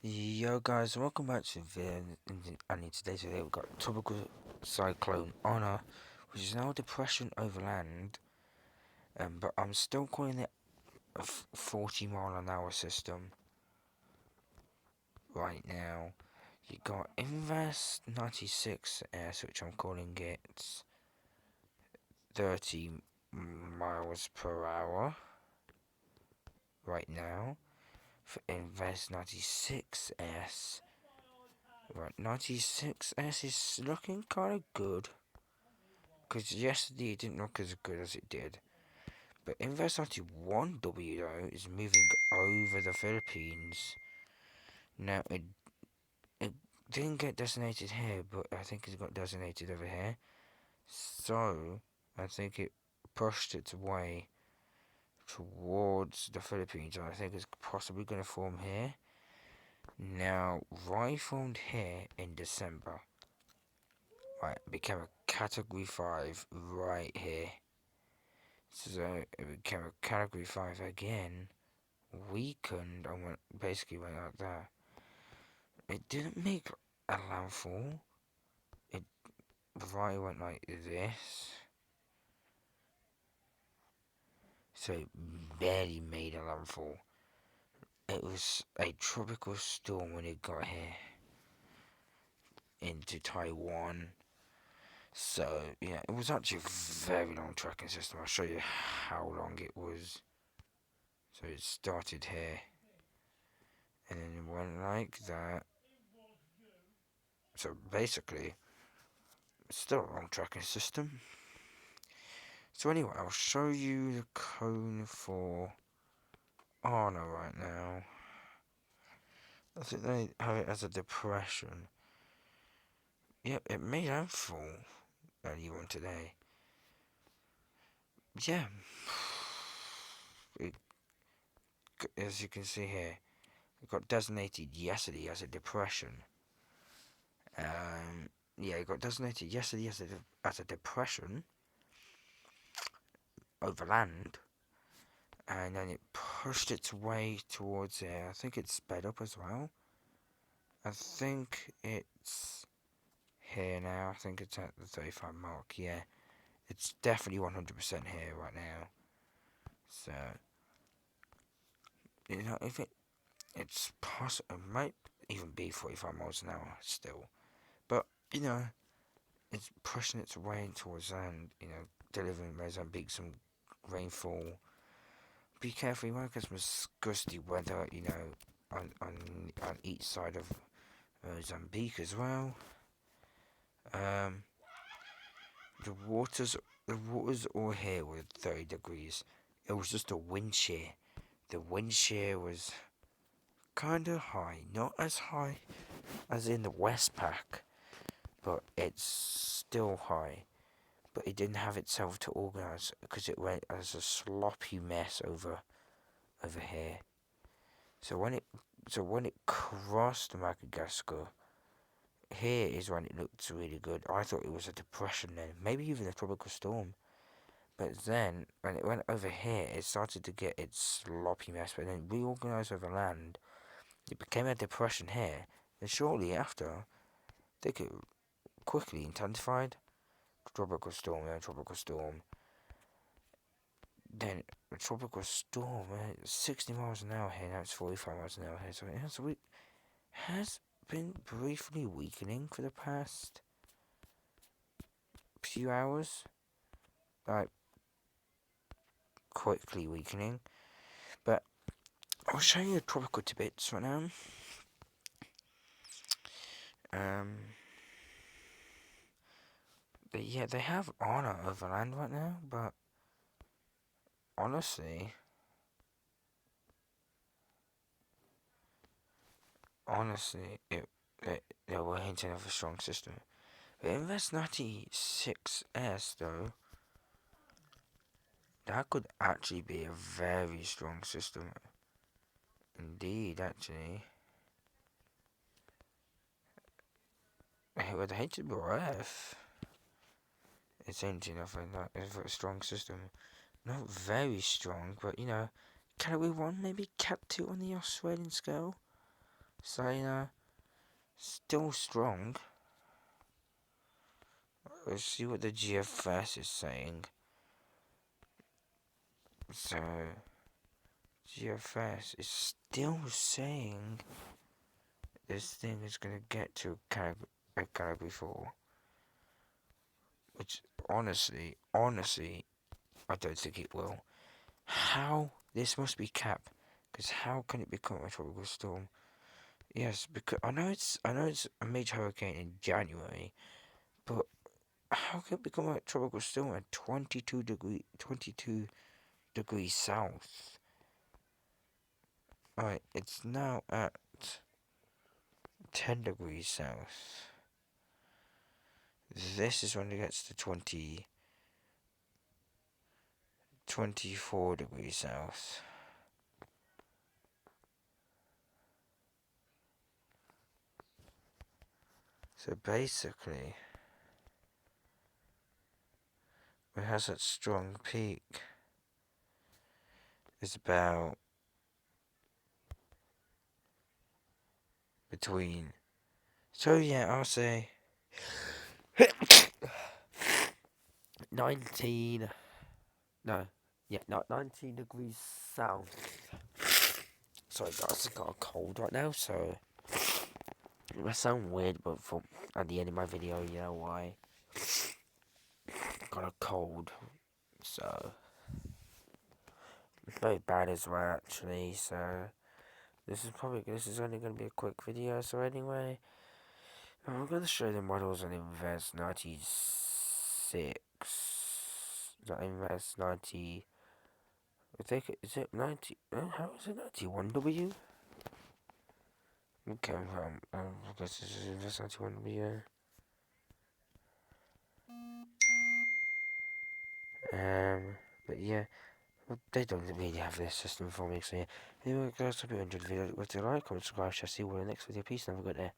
Yo guys, welcome back to the video. And in today's video we've got tropical cyclone Honor, which is now a depression over land, but I'm still calling it a 40 mile an hour system right now. You got Invest 96S, which I'm calling it 30 miles per hour right now. For Invest 96S, right, 96S is looking kind of good. Because yesterday it didn't look as good as it did. But Invest 91W though is moving over the Philippines. Now it didn't get designated here, but I think it got designated over here. So I think it pushed its way towards the Philippines. And I think it's possibly going to form here. Now, right formed here in December. Right, became a Category 5 right here. So it became a category 5 again, weakened, and basically went like that. It didn't make a landfall. It right went like this. So it barely made a landfall. It was a tropical storm when it got here into Taiwan. So yeah, it was actually a very long tracking system. I'll show you how long it was. So it started here, and then it went like that. So basically, it's still a long tracking system. So anyway, I'll show you the cone for Arno right now. I think they have it as a depression. Yep, it made landfall earlier on today. Yeah, it, as you can see here, it got designated yesterday as a depression. Yeah, it got designated yesterday as a depression over land, and then it pushed its way towards there. I think it sped up as well. I think it's here now. I think it's at the 35 mark. Yeah, it's definitely 100% here right now. So, if it's possible, it might even be 45 miles an hour still. But, it's pushing its way towards land, delivering Mozambique some rainfall. Be careful, you might get some gusty weather, on each side of Mozambique as well. The waters all here were 30 degrees. It was just a wind shear. The wind shear was kind of high, not as high as in the Westpac, but it's still high. But it didn't have itself to organise because it went as a sloppy mess over here. So when it crossed Madagascar, here is when it looked really good. I thought it was a depression then, maybe even a tropical storm. But then, when it went over here, it started to get its sloppy mess, but then reorganised over land. It became a depression here. Then shortly after, they could quickly intensified. Tropical storm, then tropical storm. Then a tropical storm, 60 miles an hour here, now it's 45 miles an hour here. So it has been briefly weakening for the past few hours. Like, quickly weakening. But I'll show you the tropical tidbits right now. They have honor over land right now, but honestly, they were hinting of a strong system. But Invest 96S though, that could actually be a very strong system. Indeed, actually. With the HWF, it's hinting of a strong system. Not very strong, but Category 1, maybe Cat 2 on the Australian scale. So, still strong. Let's see what the GFS is saying. So, GFS is still saying this thing is gonna get to a category 4. Which, honestly, I don't think it will. How? This must be cap. Because how can it become a tropical storm? Yes, because I know it's a major hurricane in January, but how can it become a tropical storm at 22 degrees south? Alright, it's now at 10 degrees south. This is when it gets to 24 degrees south. So basically, it has that strong peak. It's about between. So yeah, I'll say 19. No, yeah, not 19 degrees south. Sorry guys, I got a cold right now, so it might sound weird, but for at the end of my video, you know why. Got a cold, so it's very bad as well actually. So this is only gonna be a quick video. So anyway, I'm gonna show the models on Invest 96. Not Invest 90. I think is it 90? How is it 91W? Okay, I guess this is Invest 91W. But yeah, well, they don't really have this system for me, so yeah. Anyway, guys, hope you enjoyed the video. If you like, comment, subscribe, share, see you in the next video. Peace and have a good day.